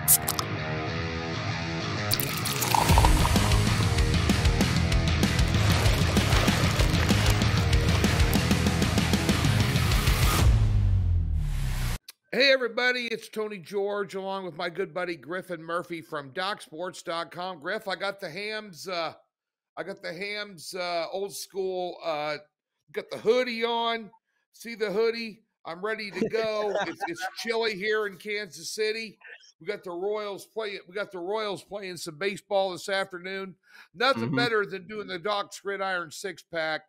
Hey everybody, it's Tony George along with my good buddy Griffin Murphy from DocSports.com. Griff, I got the hams old school, got the hoodie on. See the hoodie? I'm ready to go. It's chilly here in Kansas City. We got the Royals playing some baseball this afternoon. Nothing better than doing the Doc's Gridiron 6-pack,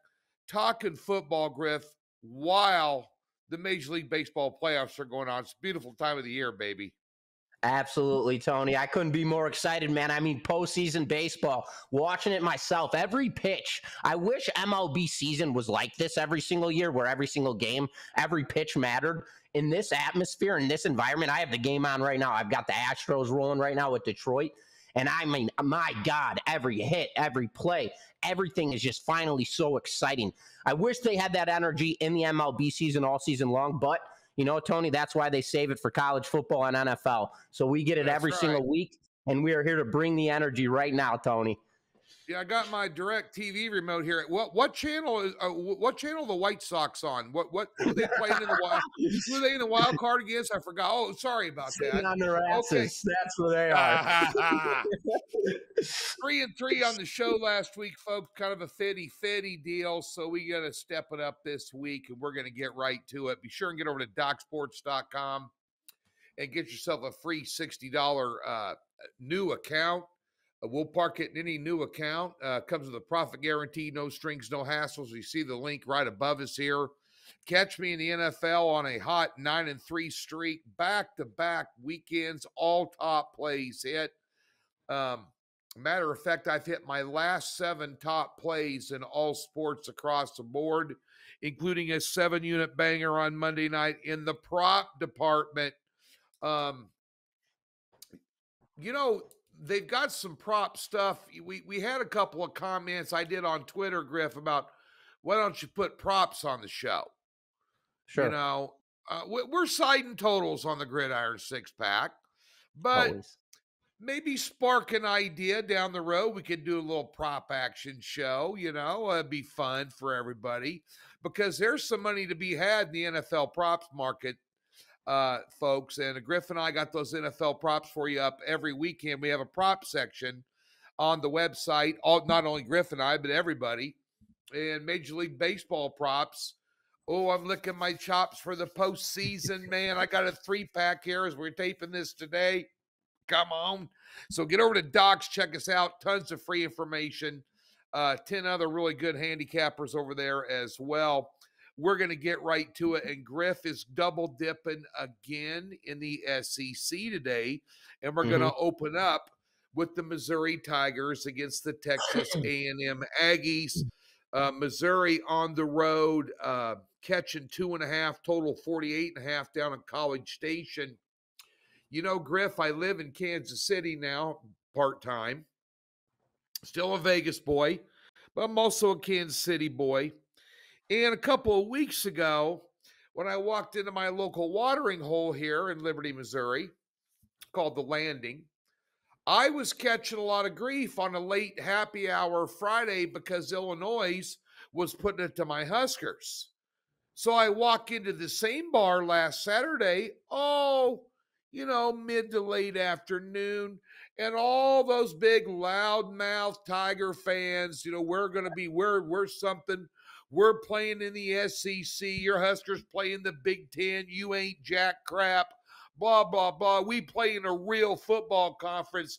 talking football, Griff, while the Major League Baseball playoffs are going on. It's a beautiful time of the year, baby. Absolutely, Tony. I couldn't be more excited, man. I mean, postseason baseball, watching it myself, every pitch. I wish MLB season was like this every single year, where every single game, every pitch mattered. In this atmosphere, in this environment, I have the game on right now. I've got the Astros rolling right now with Detroit. And I mean, my God, every hit, every play, everything is just finally so exciting. I wish they had that energy in the MLB season all season long, but you know, Tony, that's why they save it for college football and NFL. So we get it every single week, and we are here to bring the energy right now, Tony. Yeah, I got my direct TV remote here. What channel is the White Sox on? Who they playing in the wild? Who are they in the wild card against? I forgot. Oh, sorry about that. On their asses. Okay. That's where they are. 3-3 on the show last week, folks. Kind of a fitty deal. So we got to step it up this week, and we're going to get right to it. Be sure and get over to DocSports.com and get yourself a free $60 new account. We'll park it in any new account. Comes with a profit guarantee, no strings, no hassles. You see the link right above us here. Catch me in the NFL on a hot 9-3 streak, back-to-back weekends, all top plays hit. Matter of fact, I've hit my last 7 top plays in all sports across the board, including a 7-unit banger on Monday night in the prop department. You know, they've got some prop stuff. We had a couple of comments I did on Twitter, Griff, about why don't you put props on the show? Sure. You know, we're siding totals on the Gridiron 6-pack, but maybe spark an idea down the road. We could do a little prop action show, you know, it'd be fun for everybody because there's some money to be had in the NFL props market. Folks, and Griff and I got those NFL props for you up every weekend. We have a prop section on the website, not only Griff and I, but everybody. And Major League Baseball props. Oh, I'm licking my chops for the postseason, man. I got a 3-pack here as we're taping this today. Come on. So get over to Docs, check us out. Tons of free information. 10 other really good handicappers over there as well. We're going to get right to it, and Griff is double dipping again in the SEC today, and we're going to open up with the Missouri Tigers against the Texas A&M Aggies. Missouri on the road, catching 2.5, total 48.5 down in College Station. You know, Griff, I live in Kansas City now, part-time. Still a Vegas boy, but I'm also a Kansas City boy. And a couple of weeks ago, when I walked into my local watering hole here in Liberty, Missouri, called The Landing, I was catching a lot of grief on a late happy hour Friday because Illinois was putting it to my Huskers. So I walk into the same bar last Saturday, mid to late afternoon, and all those big loudmouth Tiger fans, we're something. We're playing in the SEC. Your Huskers play in the Big Ten. You ain't jack crap. Blah, blah, blah. We play in a real football conference.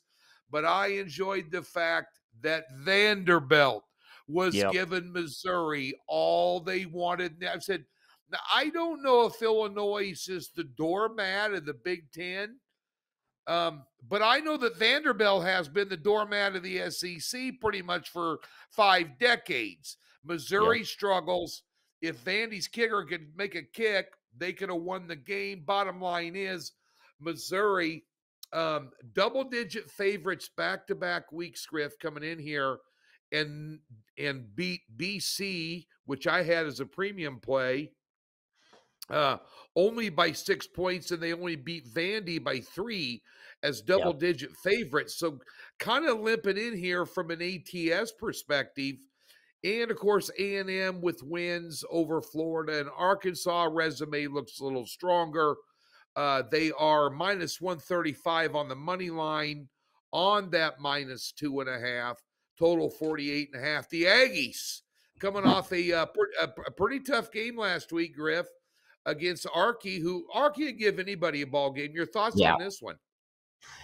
But I enjoyed the fact that Vanderbilt was giving Missouri all they wanted. I said, now, I don't know if Illinois is the doormat of the Big Ten. But I know that Vanderbilt has been the doormat of the SEC pretty much for 5 decades. Missouri struggles. If Vandy's kicker could make a kick, they could have won the game. Bottom line is Missouri, double-digit favorites back-to-back weeks, Griff, coming in here and beat BC, which I had as a premium play, uh, only by 6 points, and they only beat Vandy by 3 as Yep. double-digit favorites. So kind of limping in here from an ATS perspective. And, of course, A&M with wins over Florida and Arkansas. Resume looks a little stronger. They are minus 135 on the money line on that minus 2.5. Total 48.5. The Aggies coming off a pretty tough game last week, Griff, against Arky, who Arky would give anybody a ball game. Your thoughts Yeah. on this one?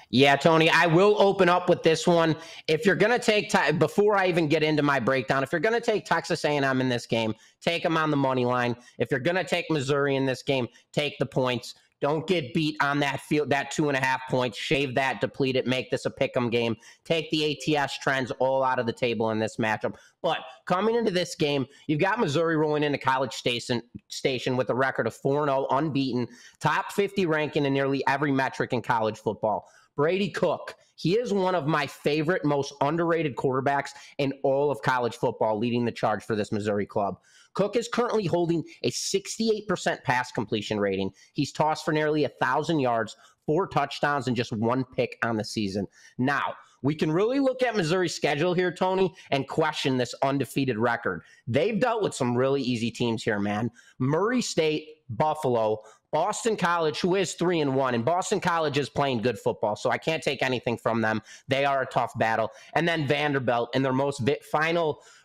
Yeah, Tony, I will open up with this one. If you're going to take before I even get into my breakdown, if you're going to take Texas A&M in this game, take them on the money line. If you're going to take Missouri in this game, take the points. Don't get beat on that field, that 2.5 points. Shave that, deplete it, make this a pick'em game. Take the ATS trends all out of the table in this matchup. But coming into this game, you've got Missouri rolling into College Station with a record of 4-0, unbeaten, top 50 ranking in nearly every metric in college football. Brady Cook, he is one of my favorite, most underrated quarterbacks in all of college football, leading the charge for this Missouri club. Cook is currently holding a 68% pass completion rating. He's tossed for nearly 1,000 yards, 4 touchdowns, and just 1 pick on the season. Now, we can really look at Missouri's schedule here, Tony, and question this undefeated record. They've dealt with some really easy teams here, man. Murray State, Buffalo, Boston College, who is 3-1, and Boston College is playing good football, so I can't take anything from them. They are a tough battle. And then Vanderbilt in their most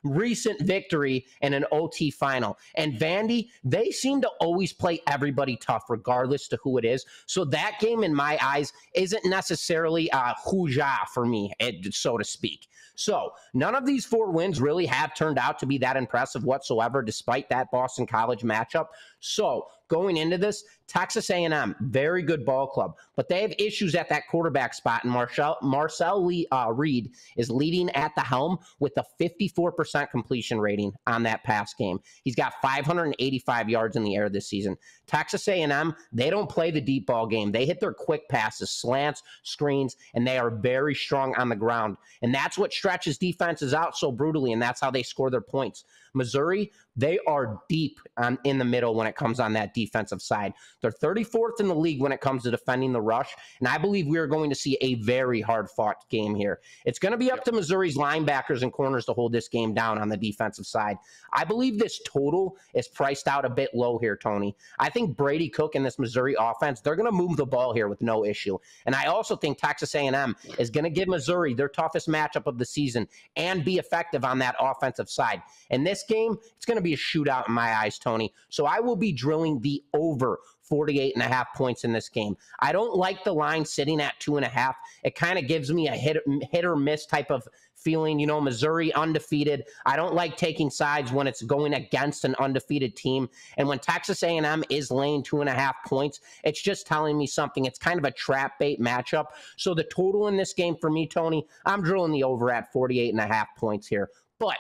recent victory in an OT final. And Vandy, they seem to always play everybody tough, regardless to who it is. So that game, in my eyes, isn't necessarily hoojah for me, so to speak. So none of these 4 wins really have turned out to be that impressive whatsoever, despite that Boston College matchup. So going into this, Texas A&M, very good ball club, but they have issues at that quarterback spot, and Marcel Reed is leading at the helm with a 54% completion rating on that pass game. He's got 585 yards in the air this season. Texas A&M, they don't play the deep ball game. They hit their quick passes, slants, screens, and they are very strong on the ground, and that's what stretches defenses out so brutally, and that's how they score their points. Missouri, they are deep in the middle when it comes on that defensive side. They're 34th in the league when it comes to defending the rush, and I believe we are going to see a very hard-fought game here. It's going to be up to Missouri's linebackers and corners to hold this game down on the defensive side. I believe this total is priced out a bit low here, Tony. I think Brady Cook and this Missouri offense, they're going to move the ball here with no issue. And I also think Texas A&M is going to give Missouri their toughest matchup of the season and be effective on that offensive side. In this game, it's going to be a shootout in my eyes, Tony. So I will be drilling the over 48.5 points in this game. I don't like the line sitting at 2.5. It kind of gives me a hit or miss type of feeling. You know, Missouri undefeated. I don't like taking sides when it's going against an undefeated team. And when Texas A&M is laying 2.5 points, it's just telling me something. It's kind of a trap bait matchup. So the total in this game for me, Tony, I'm drilling the over at 48.5 points here. But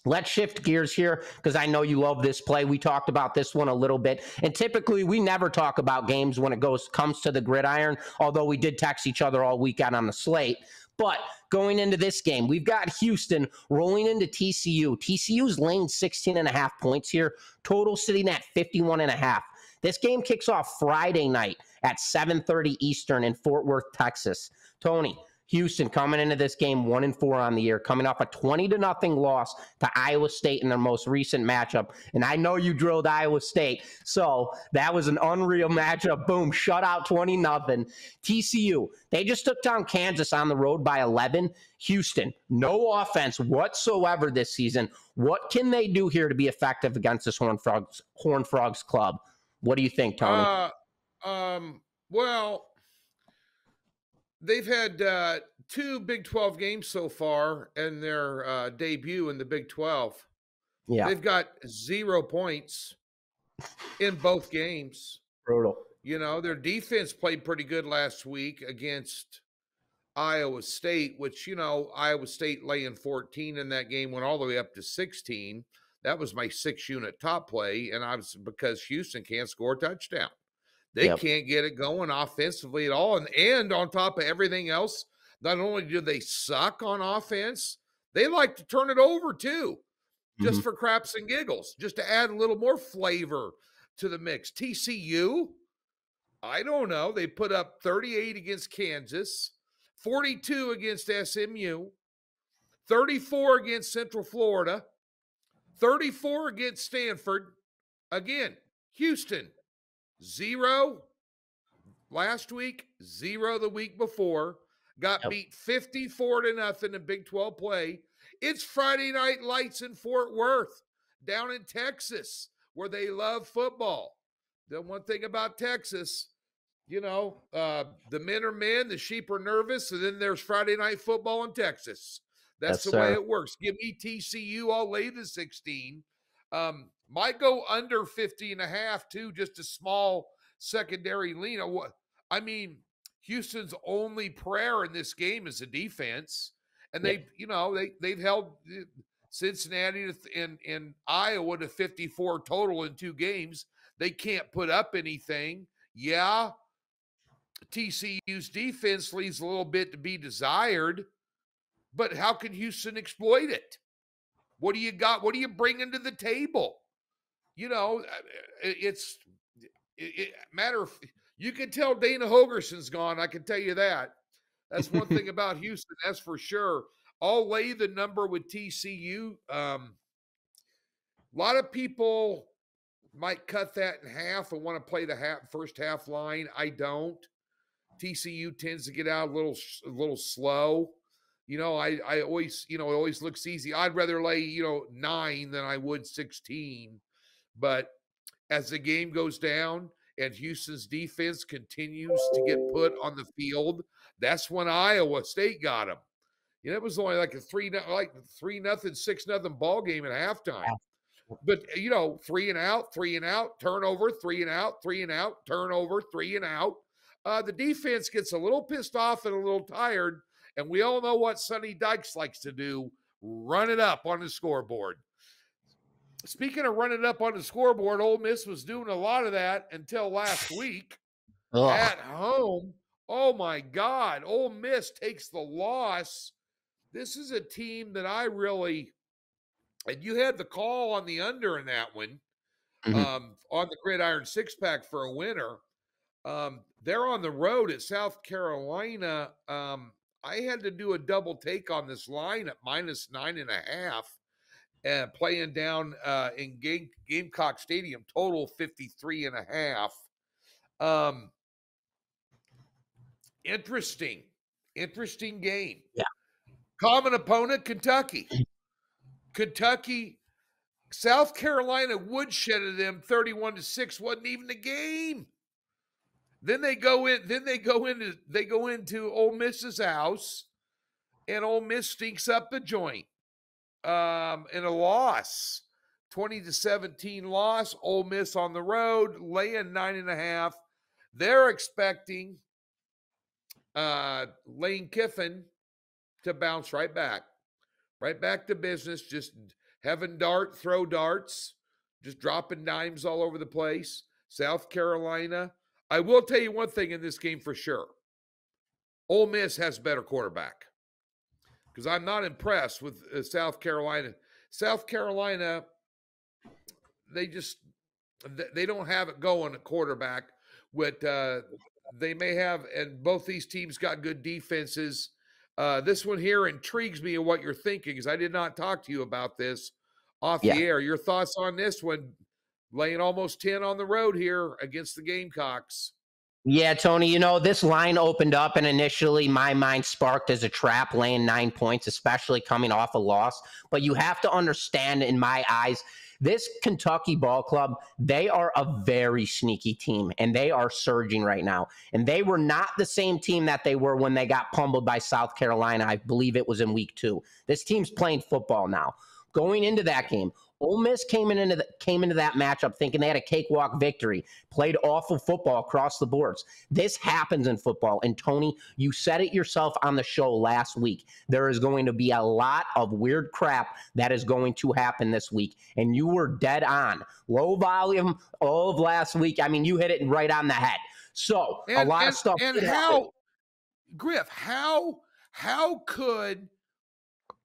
let's shift gears here because I know you love this play. We talked about this one a little bit, and typically we never talk about games when it comes to the gridiron, although we did text each other all weekend on the slate. But going into this game, we've got Houston rolling into TCU. TCU's laying 16.5 points here, total sitting at 51.5. This game kicks off Friday night at 7:30 Eastern in Fort Worth, Texas. Tony, Houston coming into this game 1-4 on the year, coming off a 20-0 loss to Iowa State in their most recent matchup. And I know you drilled Iowa State, so that was an unreal matchup. Boom, shutout 20-0. TCU, they just took down Kansas on the road by 11. Houston, no offense whatsoever this season. What can they do here to be effective against this Horned Frogs club? What do you think, Tony? Well, they've had 2 Big 12 games so far in their debut in the Big 12. Yeah. They've got 0 points in both games. Brutal. You know, their defense played pretty good last week against Iowa State, which, you know, Iowa State laying 14 in that game, went all the way up to 16. That was my 6-unit top play, and because Houston can't score a touchdown. They can't get it going offensively at all. And on top of everything else, not only do they suck on offense, they like to turn it over too, just for craps and giggles, just to add a little more flavor to the mix. TCU, I don't know. They put up 38 against Kansas, 42 against SMU, 34 against Central Florida, 34 against Stanford. Again, Houston, 0 last week, 0 the week before. Got beat 54-0 in Big 12 play. It's Friday Night Lights in Fort Worth, down in Texas, where they love football. The one thing about Texas, the men are men, the sheep are nervous, and then there's Friday Night Football in Texas. That's the way it works. Give me TCU, I'll lay the 16. Might go under 50.5 too, just a small secondary lean. I mean, Houston's only prayer in this game is the defense, and they've held Cincinnati and Iowa to 54 total in 2 games. They can't put up anything. Yeah, TCU's defense leaves a little bit to be desired, but how can Houston exploit it? What do you got? What do you bring into the table? It's matter of, you can tell Dana Hogerson's gone. I can tell you that. That's one thing about Houston. That's for sure. I'll lay the number with TCU. A lot of people might cut that in half and want to play the first half line. I don't. TCU tends to get out a little slow. I always, it always looks easy. I'd rather lay, 9 than I would 16. But as the game goes down and Houston's defense continues to get put on the field, that's when Iowa State got them. It was only like a 3-0, 6-0 ball game at halftime. But 3 and out, turnover, 3 and out, turnover, 3 and out. The defense gets a little pissed off and a little tired, and we all know what Sonny Dykes likes to do: run it up on the scoreboard. Speaking of running up on the scoreboard, Ole Miss was doing a lot of that until last week at home. Oh my God, Ole Miss takes the loss. This is a team that I really, and you had the call on the under in that one, on the Gridiron 6-pack for a winner. They're on the road at South Carolina. I had to do a double take on this line at -9.5 and playing down in Gamecock Stadium, total 53.5. Interesting game. Yeah. Common opponent, Kentucky. South Carolina woodshedded them 31-6. Wasn't even a game. Then they go into Ole Miss's house, and Ole Miss stinks up the joint. In a loss, 20-17 loss. Ole Miss on the road, laying 9.5. They're expecting Lane Kiffin to bounce right back to business. Just having throw darts, just dropping dimes all over the place. South Carolina. I will tell you one thing in this game for sure. Ole Miss has better quarterback, because I'm not impressed with South Carolina. South Carolina, they don't have it going at quarterback. What they may have, and both these teams got good defenses. This one here intrigues me of what you're thinking, because I did not talk to you about this off the air. Your thoughts on this one? Laying almost 10 on the road here against the Gamecocks. Yeah, Tony, this line opened up, and initially my mind sparked as a trap, laying 9 points, especially coming off a loss. But you have to understand, in my eyes, this Kentucky ball club, they are a very sneaky team, and they are surging right now. And they were not the same team that they were when they got pummeled by South Carolina. I believe it was in week 2. This team's playing football now. Going into that game, Ole Miss came into that matchup thinking they had a cakewalk victory, played awful football across the boards. This happens in football. And Tony, you said it yourself on the show last week. There is going to be a lot of weird crap that is going to happen this week. And you were dead on. Low volume all of last week. I mean, you hit it right on the head. So a lot of stuff. And Griff, how could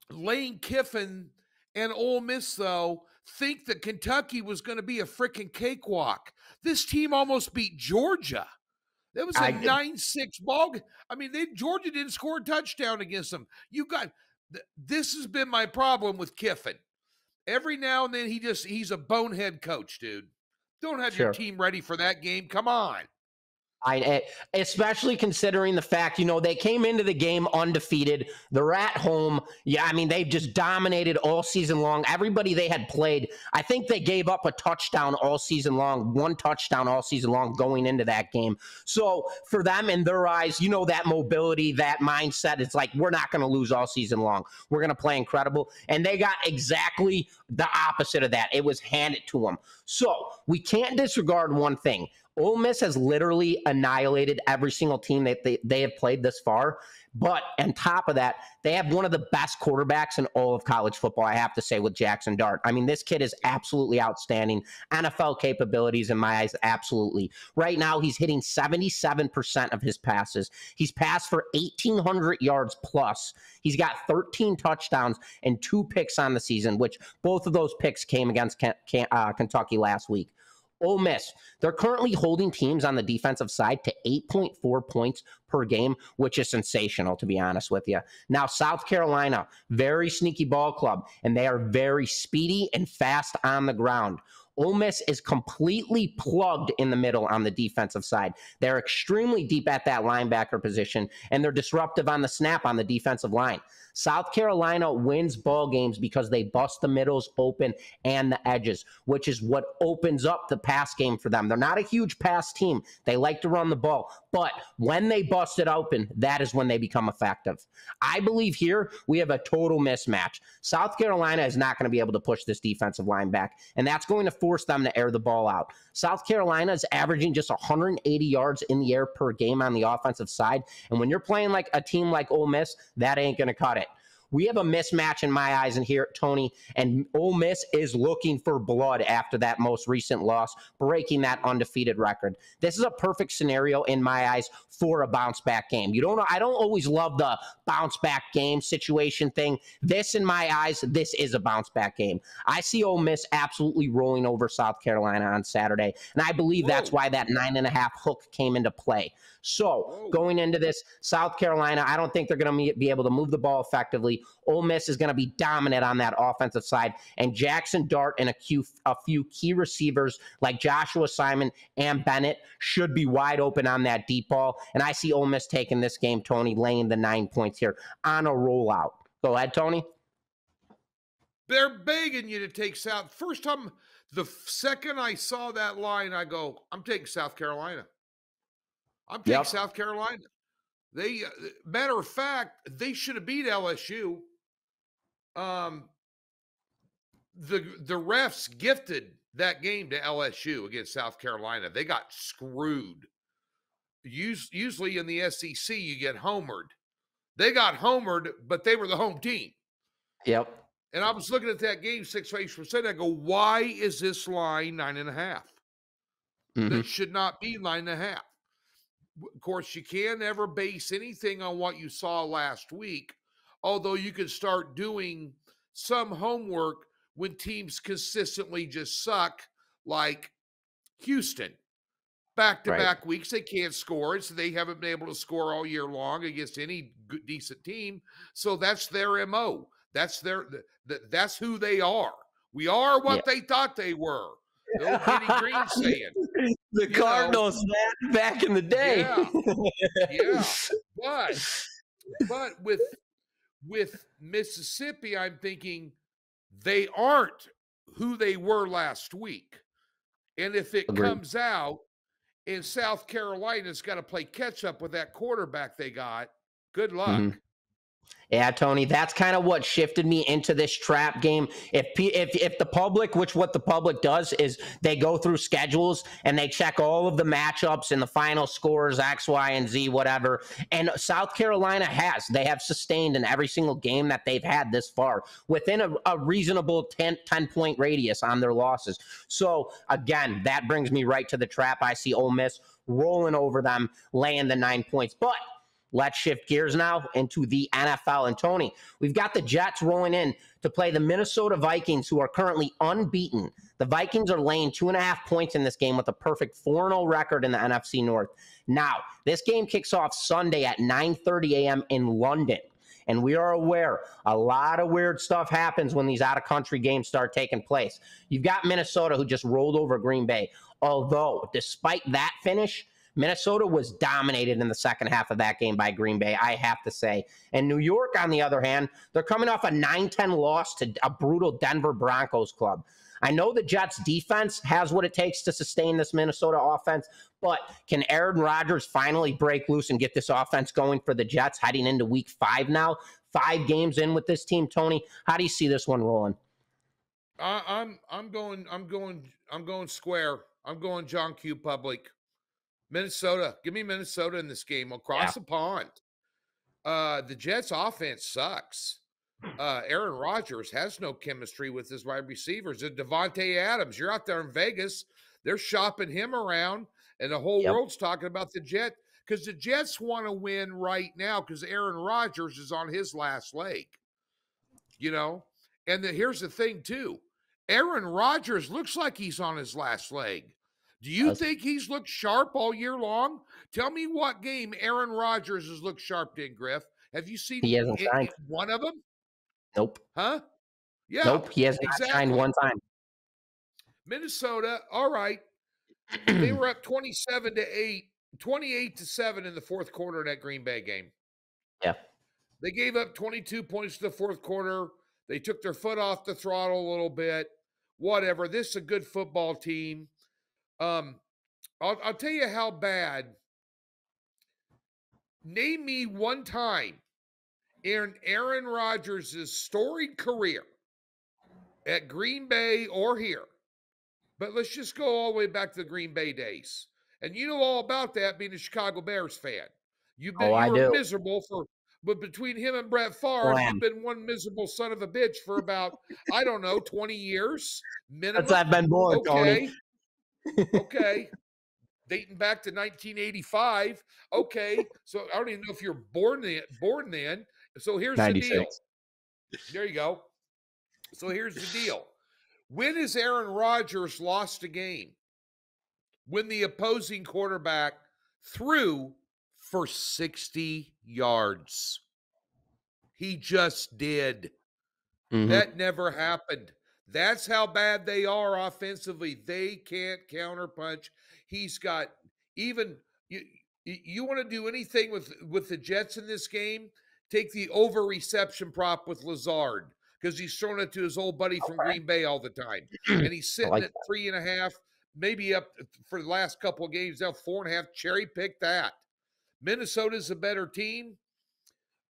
Lane Kiffin and Ole Miss, though, think that Kentucky was going to be a freaking cakewalk? This team almost beat Georgia. That was a 9-6 ball game. I mean, Georgia didn't score a touchdown against them. This has been my problem with Kiffin. Every now and then he's a bonehead coach, dude. Don't have your team ready for that game. Come on. Especially considering the fact, they came into the game undefeated. They're at home. Yeah, I mean, they've just dominated all season long. Everybody they had played, I think they gave up a touchdown all season long, one touchdown all season long going into that game. So for them, in their eyes, that mobility, that mindset, it's like, we're not going to lose all season long. We're going to play incredible. And they got exactly the opposite of that. It was handed to them. So we can't disregard one thing. Ole Miss has literally annihilated every single team that they have played this far. But on top of that, they have one of the best quarterbacks in all of college football, I have to say, with Jackson Dart. I mean, this kid is absolutely outstanding. NFL capabilities in my eyes, absolutely. Right now, he's hitting 77% of his passes. He's passed for 1,800 yards plus. He's got 13 touchdowns and 2 picks on the season, which both of those picks came against Kentucky last week. Ole Miss, they're currently holding teams on the defensive side to 8.4 points per game, which is sensational, to be honest with you. Now, South Carolina, very sneaky ball club, and they are very speedy and fast on the ground. Ole Miss is completely plugged in the middle on the defensive side. They're extremely deep at that linebacker position, and they're disruptive on the snap on the defensive line. South Carolina wins ball games because they bust the middles open and the edges, which is what opens up the pass game for them. They're not a huge pass team. They like to run the ball, but when they bust it open, that is when they become effective. I believe here we have a total mismatch. South Carolina is not going to be able to push this defensive line back, and that's going to force them to air the ball out. South Carolina is averaging just 180 yards in the air per game on the offensive side, and when you're playing like a team like Ole Miss, that ain't going to cut it. We have a mismatch in my eyes in here, Tony, and Ole Miss is looking for blood after that most recent loss, breaking that undefeated record. This is a perfect scenario in my eyes for a bounce back game. I don't always love the bounce back game situation thing. This, in my eyes, this is a bounce back game. I see Ole Miss absolutely rolling over South Carolina on Saturday, and I believe that's why that 9.5 hook came into play. So going into this, South Carolina, I don't think they're going to be able to move the ball effectively. Ole Miss is going to be dominant on that offensive side, and Jackson Dart and a few key receivers like Joshua Simon and Bennett should be wide open on that deep ball. And I see Ole Miss taking this game, Tony, laying the 9 points here on a rollout. Go ahead, Tony. They're begging you to take South. First time, the second I saw that line, I go, I'm taking South Carolina. I'm taking South Carolina. Matter of fact, they should have beat LSU. The refs gifted that game to LSU against South Carolina. They got screwed. Usually in the SEC, you get homered. They got homered, but they were the home team. Yep. And I was looking at that game 6%. I go, why is this line 9.5? Mm-hmm. That should not be 9.5. Of course, you can't ever base anything on what you saw last week, although you can start doing some homework when teams consistently just suck, like Houston. Back-to-back weeks, they can't score, so they haven't been able to score all year long against any good, decent team. So that's their MO. That's who they are. We are what they thought they were. Old Kenny Green saying. The Cardinals back in the day. Yeah. But with Mississippi, I'm thinking they aren't who they were last week. And if it comes out and South Carolina's got to play catch up with that quarterback they got, good luck. Mm-hmm. Yeah, Tony, that's kind of what shifted me into this trap game. If the public, what the public does is they go through schedules and they check all of the matchups and the final scores, X, Y, and Z, whatever. And South Carolina they have sustained in every single game that they've had this far within a reasonable 10-point radius on their losses. So, again, that brings me right to the trap. I see Ole Miss rolling over them, laying the 9 points. But Let's shift gears now into the NFL. And Tony, we've got the Jets rolling in to play the Minnesota Vikings, who are currently unbeaten. The Vikings are laying 2.5 points in this game with a perfect 4-0 record in the NFC North. Now, this game kicks off Sunday at 9:30 a.m. in London. And we are aware a lot of weird stuff happens when these out-of-country games start taking place. You've got Minnesota, who just rolled over Green Bay. Although, despite that finish, Minnesota was dominated in the second half of that game by Green Bay, I have to say. And New York, on the other hand, they're coming off a 9-10 loss to a brutal Denver Broncos club. I know the Jets' defense has what it takes to sustain this Minnesota offense, but can Aaron Rodgers finally break loose and get this offense going for the Jets heading into week 5 now? 5 games in with this team, Tony. How do you see this one rolling? I'm going square. I'm going John Q. Public. Minnesota. Give me Minnesota in this game across the pond. The Jets' offense sucks. Aaron Rodgers has no chemistry with his wide receivers. And Devontae Adams, you're out there in Vegas. They're shopping him around, and the whole world's talking about the Jets because the Jets want to win right now because Aaron Rodgers is on his last leg. You know? And here's the thing, too. Aaron Rodgers looks like he's on his last leg. Do you think he's looked sharp all year long? Tell me what game Aaron Rodgers has looked sharp in, Griff. Have you seen one of them? Nope. Huh? Yeah. Nope. He has not shined one time. Minnesota, all right. They were up 28-7 in the fourth quarter of that Green Bay game. Yeah. They gave up 22 points to the fourth quarter. They took their foot off the throttle a little bit. Whatever. This is a good football team. I'll tell you how bad. Name me one time in Aaron Rodgers' storied career at Green Bay or here. But let's just go all the way back to the Green Bay days. And you know all about that being a Chicago Bears fan. You were miserable but between him and Brett Favre, you've been one miserable son of a bitch for about, 20 years minimum. Since I've been born, Tony. Okay. Dating back to 1985. Okay. So I don't even know if you're born then. So here's 96. The deal. There you go. So here's the deal. When has Aaron Rodgers lost a game? When the opposing quarterback threw for 60 yards. He just did. Mm-hmm. That never happened. That's how bad they are offensively. They can't counterpunch. He's got even you want to do anything with the Jets in this game, take the over reception prop with Lazard because he's throwing it to his old buddy from Green Bay all the time. And he's sitting at 3.5, maybe up for the last couple of games, now 4.5. Cherry pick that. Minnesota's a better team.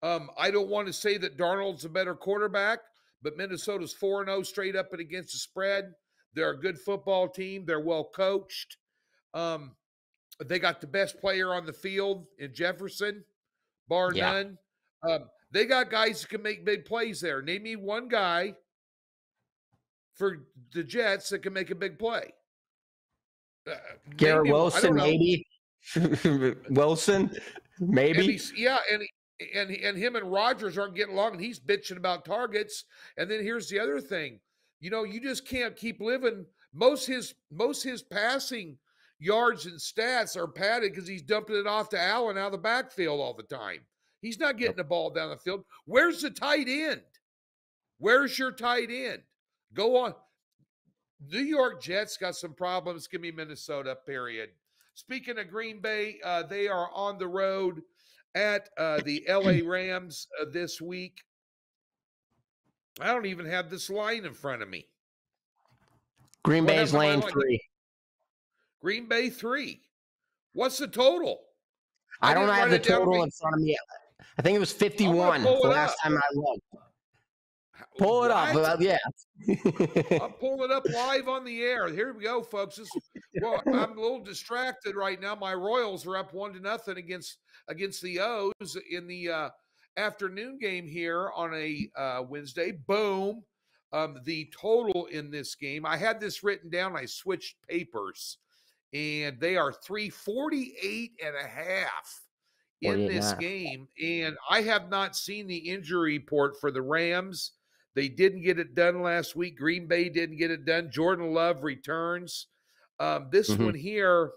I don't want to say that Darnold's a better quarterback, but Minnesota's 4-0 straight up and against the spread. They're a good football team. They're well coached. They got the best player on the field in Jefferson, bar none. They got guys who can make big plays there. Name me one guy for the Jets that can make a big play. Garrett Wilson, maybe. Wilson, maybe. And him and Rodgers aren't getting along, and he's bitching about targets. And then here's the other thing. You just can't keep living. Most his passing yards and stats are padded because he's dumping it off to Allen out of the backfield all the time. He's not getting the ball down the field. Where's the tight end? Where's your tight end? Go on. New York Jets got some problems. Give me Minnesota, period. Speaking of Green Bay, they are on the road at the LA Rams this week. I don't even have this line in front of me. Green Bay's lane 3. Green Bay 3. What's the total? I don't have the total in front of me. I think it was 51 the last time I looked. Pull it up. Yeah. I'll pull it up live on the air. Here we go, folks. I'm a little distracted right now. My Royals are up 1-0 against the O's in the afternoon game here on a Wednesday. Boom. The total in this game. I had this written down. I switched papers, and they are 348.5 in this game, and I have not seen the injury report for the Rams. They didn't get it done last week. Green Bay didn't get it done. Jordan Love returns. This one here,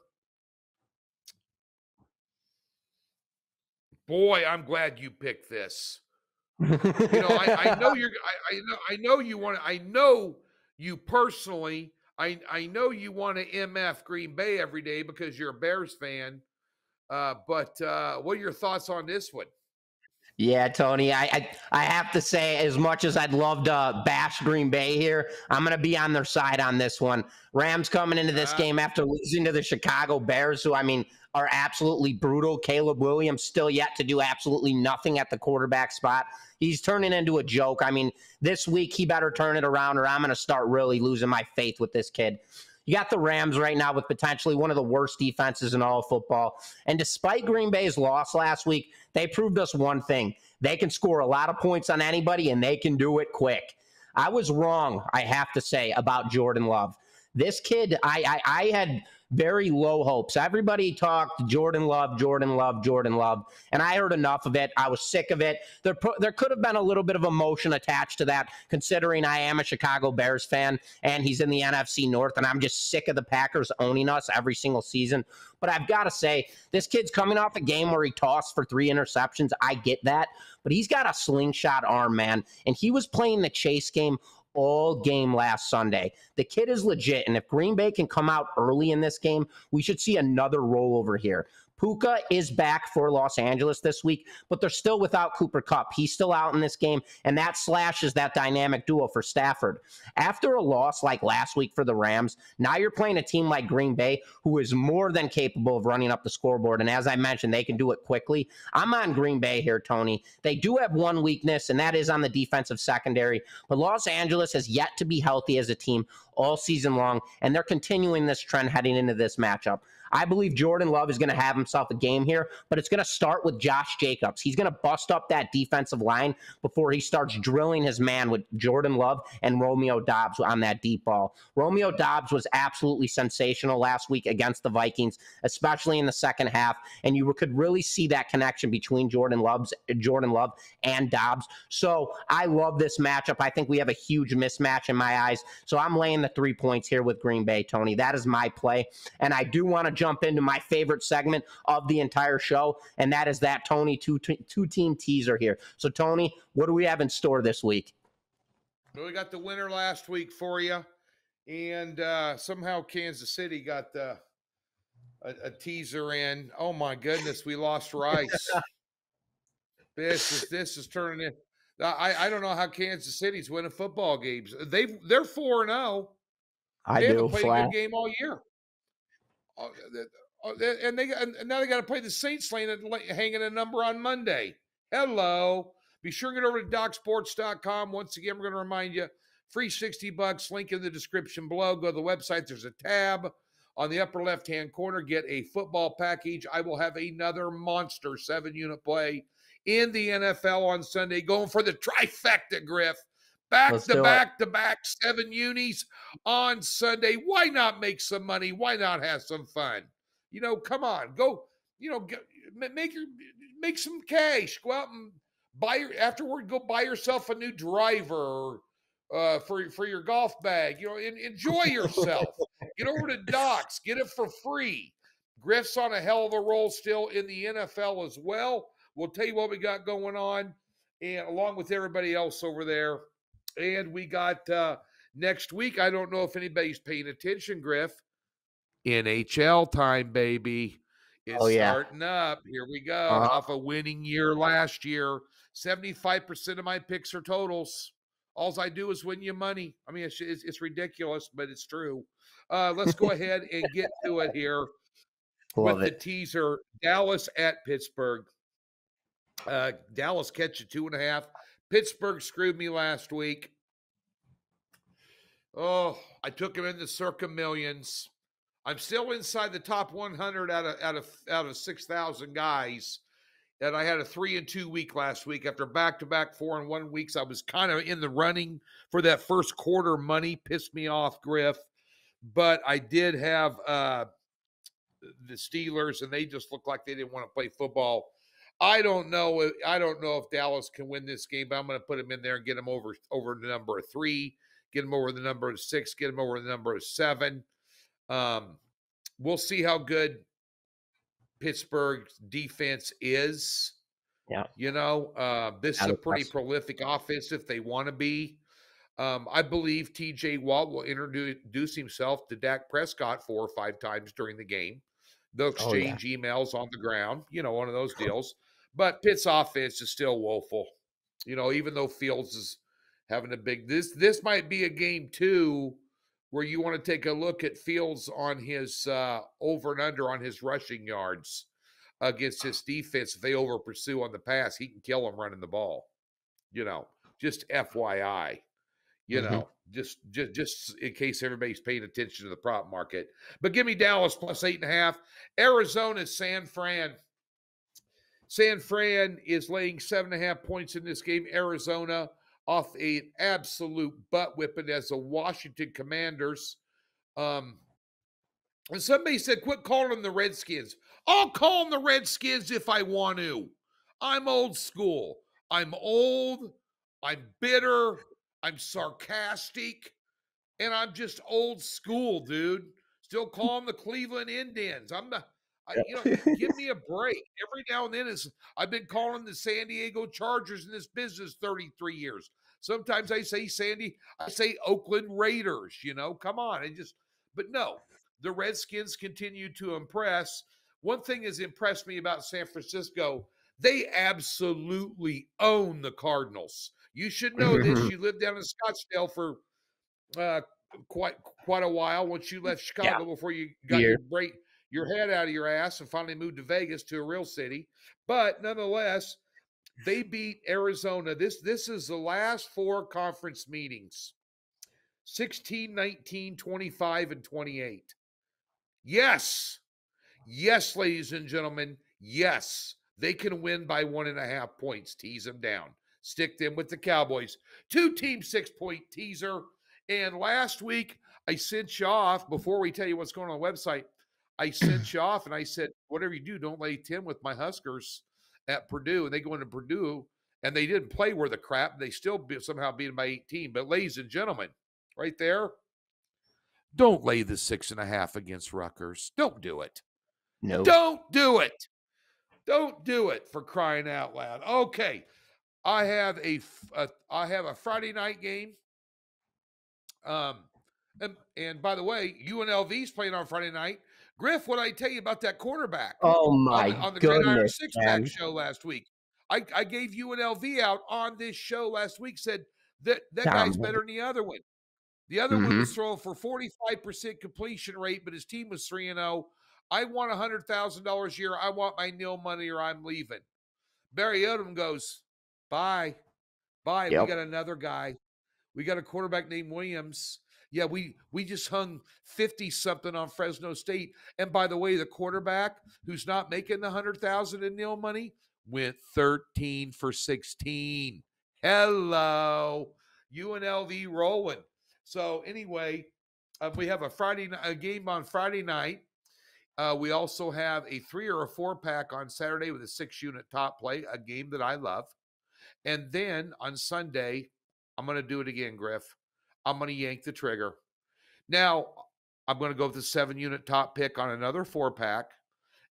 boy, I'm glad you picked this. I know you're. I know you want. I know you personally. I know you want to MF Green Bay every day because you're a Bears fan. But what are your thoughts on this one? Yeah, Tony, I have to say, as much as I'd love to bash Green Bay here, I'm going to be on their side on this one. Rams coming into this game after losing to the Chicago Bears, who, I mean, are absolutely brutal. Caleb Williams still yet to do absolutely nothing at the quarterback spot. He's turning into a joke. I mean, this week he better turn it around or I'm going to start really losing my faith with this kid. You got the Rams right now with potentially one of the worst defenses in all of football. And despite Green Bay's loss last week, they proved us one thing. They can score a lot of points on anybody, and they can do it quick. I was wrong, I have to say, about Jordan Love. This kid, I had very low hopes. Everybody talked Jordan Love, and I heard enough of it. I was sick of it. There could have been a little bit of emotion attached to that, considering I am a Chicago Bears fan, and he's in the NFC North, and I'm just sick of the Packers owning us every single season. But I've got to say, this kid's coming off a game where he tossed for 3 interceptions. I get that, but he's got a slingshot arm, man, and he was playing the chase game all game last Sunday. The kid is legit, and if Green Bay can come out early in this game, we should see another rollover here. Puka is back for Los Angeles this week, but they're still without Cooper Kupp. He's still out in this game, and that slashes that dynamic duo for Stafford. After a loss like last week for the Rams, now you're playing a team like Green Bay, who is more than capable of running up the scoreboard, and as I mentioned, they can do it quickly. I'm on Green Bay here, Tony. They do have one weakness, and that is on the defensive secondary, but Los Angeles has yet to be healthy as a team all season long, and they're continuing this trend heading into this matchup. I believe Jordan Love is going to have himself a game here, but it's going to start with Josh Jacobs. He's going to bust up that defensive line before he starts drilling his man with Jordan Love and Romeo Doubs on that deep ball. Romeo Doubs was absolutely sensational last week against the Vikings, especially in the second half, and you could really see that connection between Jordan Love and Doubs. So I love this matchup. I think we have a huge mismatch in my eyes, so I'm laying the 3 points here with Green Bay, Tony. That is my play, and I do want to jump into my favorite segment of the entire show, and that is that Tony two-team teaser here. So, Tony, what do we have in store this week? Well, we got the winner last week for you, and somehow Kansas City got a teaser in. Oh, my goodness, we lost Rice. This is turning in. I don't know how Kansas City's winning football games. They're 4-0. They haven't played a good game all year. And now they got to play the Saints hanging a number on Monday. Hello. Be sure to get over to DocSports.com. Once again, we're going to remind you, free $60, link in the description below. Go to the website. There's a tab on the upper left-hand corner. Get a football package. I will have another monster 7-unit play in the NFL on Sunday, going for the trifecta, Griff. Back-to-back 7 unis on Sunday. Why not make some money? Why not have some fun? Come on. Go, make some cash. Go out and afterward, go buy yourself a new driver for your golf bag. Enjoy yourself. Get over to Docs. Get it for free. Griff's on a hell of a roll still in the NFL as well. We'll tell you what we got going on, and along with everybody else over there. And we got next week, I don't know if anybody's paying attention, Griff. NHL time, baby. It's starting up. Here we go. Off a winning year last year. 75% of my picks are totals. All I do is win you money. I mean, it's ridiculous, but it's true. Let's go ahead and get to it here with the teaser. Dallas at Pittsburgh. Dallas catch 2.5. Pittsburgh screwed me last week. Oh, I took him in the circa millions. I'm still inside the top 100 out of 6,000 guys. And I had a 3-2 week last week after back-to-back 4-1 weeks. I was kind of in the running for that first quarter money. Pissed me off, Griff. But I did have the Steelers, and they just looked like they didn't want to play football. I don't know. I don't know if Dallas can win this game, but I'm going to put them in there and get them over the number of 3, get them over the number of 6, get them over the number of 7. We'll see how good Pittsburgh's defense is. Yeah. This is a pretty prolific offense if they want to be. I believe TJ Watt will introduce himself to Dak Prescott 4 or 5 times during the game. They'll exchange emails on the ground, one of those deals. But Pitt's offense is still woeful. Even though Fields is having a big this might be a game too where you want to take a look at Fields on his over and under on his rushing yards against his defense. If they over pursue on the pass, he can kill them running the ball. Just FYI. Just in case everybody's paying attention to the prop market. But give me Dallas plus 8.5. Arizona, San Fran. San Fran is laying 7.5 points in this game. Arizona off an absolute butt whipping as the Washington Commanders. And somebody said, quit calling them the Redskins. I'll call them the Redskins if I want to. I'm old school. I'm old. I'm bitter. I'm sarcastic, and I'm just old school, dude. Still call them the Cleveland Indians. Give me a break. Every now and then I've been calling the San Diego Chargers in this business 33 years. Sometimes I say Oakland Raiders, come on. But no, the Redskins continue to impress. One thing has impressed me about San Francisco, they absolutely own the Cardinals. You should know this. You lived down in Scottsdale for quite a while once you left Chicago before you got your head out of your ass and finally moved to Vegas, to a real city. But nonetheless, they beat Arizona. This is the last 4 conference meetings. 16, 19, 25, and 28. Yes. Yes, ladies and gentlemen. Yes. They can win by 1.5 points. Tease them down. Stick them with the Cowboys. 2-team 6-point teaser. And last week, I sent you off, before we tell you what's going on the website, I sent you off and I said, whatever you do, don't lay 10 with my Huskers at Purdue. And they go into Purdue, and they didn't play worth a crap. They still somehow beat them by 18. But ladies and gentlemen, right there, don't lay the 6.5 against Rutgers. Don't do it. No. Don't do it. Don't do it, for crying out loud. Okay. I have a Friday night game. And by the way, UNLV's playing on Friday night. Griff, what did I tell you about that quarterback? Oh my on the goodness, Gridiron 6-pack show last week. I gave UNLV out on this show last week, said that guy's better than the other one. The other one was throwing for 45% completion rate, but his team was 3-0. I want $100,000 a year. I want my nil money or I'm leaving. Barry Odom goes, bye. Yep. We got another guy. We got a quarterback named Williams. Yeah, we just hung 50-something on Fresno State. And by the way, the quarterback who's not making the $100,000 in nil money went 13 for 16. Hello. UNLV rolling. So anyway, we have a game on Friday night. We also have a 3 or a 4-pack on Saturday with a 6-unit top play, a game that I love. And then on Sunday, I'm going to do it again, Griff. I'm going to yank the trigger. Now, I'm going to go with the 7-unit top pick on another 4-pack.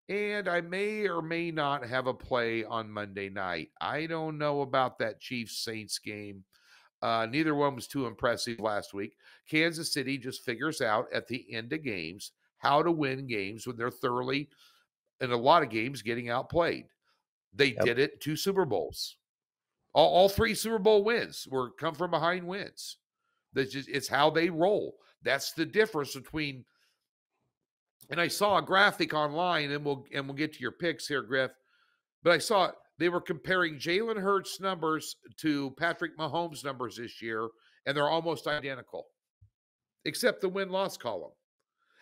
And I may or may not have a play on Monday night. I don't know about that Chiefs-Saints game. Neither one was too impressive last week. Kansas City just figures out at the end of games how to win games when they're thoroughly, in a lot of games, getting outplayed. They did it 2 Super Bowls. All 3 Super Bowl wins were come from behind wins. It's how they roll. That's the difference between. And I saw a graphic online, and we'll get to your picks here, Griff. But I saw they were comparing Jalen Hurts' numbers to Patrick Mahomes' numbers this year, and they're almost identical, except the win-loss column.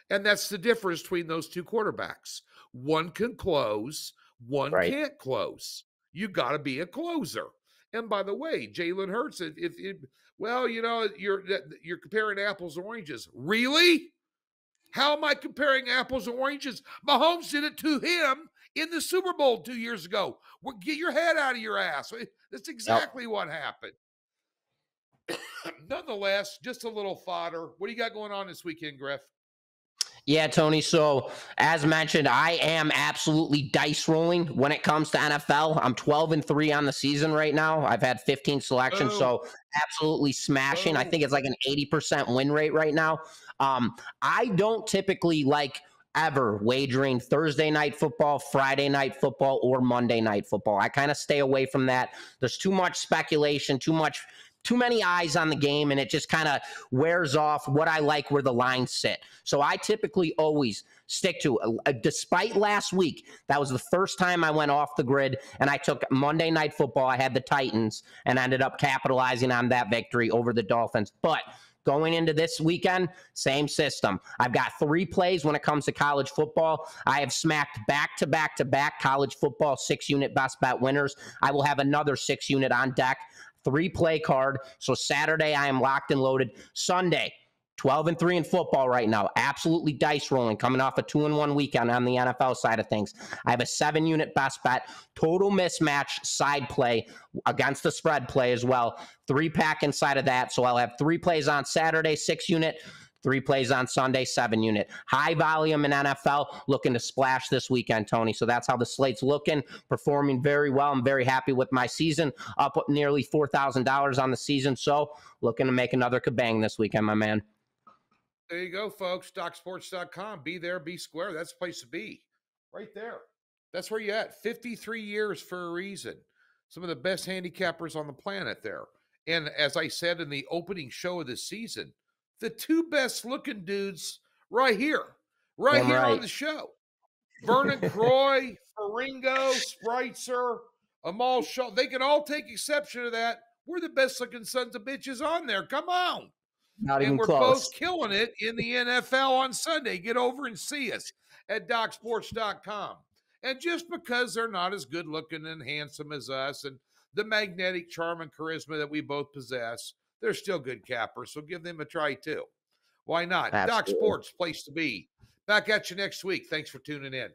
And that's the difference between those 2 quarterbacks. One can close, one can't close. You got to be a closer. And by the way, Jalen Hurts, you're comparing apples and oranges. Really? How am I comparing apples and oranges? Mahomes did it to him in the Super Bowl 2 years ago. Get your head out of your ass. That's Yep. exactly what happened. Nonetheless, just a little fodder. What do you got going on this weekend, Griff? Yeah, Tony. So, as mentioned, I am absolutely dice rolling when it comes to NFL. I'm 12-3 on the season right now. I've had 15 selections, so absolutely smashing. I think it's like an 80% win rate right now. I don't typically like ever wagering Thursday night football, Friday night football, or Monday night football. I kind of stay away from that. There's too much speculation, too many eyes on the game, and it just kind of wears off what I like where the lines sit. So I typically always stick to, despite last week, that was the first time I went off the grid, and I took Monday Night Football. I had the Titans and ended up capitalizing on that victory over the Dolphins. But going into this weekend, same system. I've got 3 plays when it comes to college football. I have smacked back-to-back college football 6-unit best bet winners. I will have another 6-unit on deck. 3-play card. So Saturday, I am locked and loaded. Sunday, 12-3 in football right now. Absolutely dice rolling, coming off a 2-1 weekend on the NFL side of things. I have a 7-unit best bet, total mismatch side play against the spread play as well. 3-pack inside of that. So I'll have 3 plays on Saturday, 6-unit. 3 plays on Sunday, 7-unit. High volume in NFL, looking to splash this weekend, Tony. So that's how the slate's looking, performing very well. I'm very happy with my season, up nearly $4,000 on the season. So looking to make another kabang this weekend, my man. There you go, folks. DocSports.com. Be there, be square. That's the place to be. Right there. That's where you're at. 53 years for a reason. Some of the best handicappers on the planet there. And as I said in the opening show of the season, the 2 best looking dudes right here on the show. Vernon Croy, Faringo, Spritzer, Amal Shaw. They can all take exception to that. We're the best looking sons of bitches on there. Come on. Not even we're close. Both killing it in the NFL on Sunday. Get over and see us at DocSports.com. And just because they're not as good looking and handsome as us and the magnetic charm and charisma that we both possess, they're still good cappers. So give them a try too. Why not? Absolutely. Doc Sports, place to be. Back at you next week. Thanks for tuning in.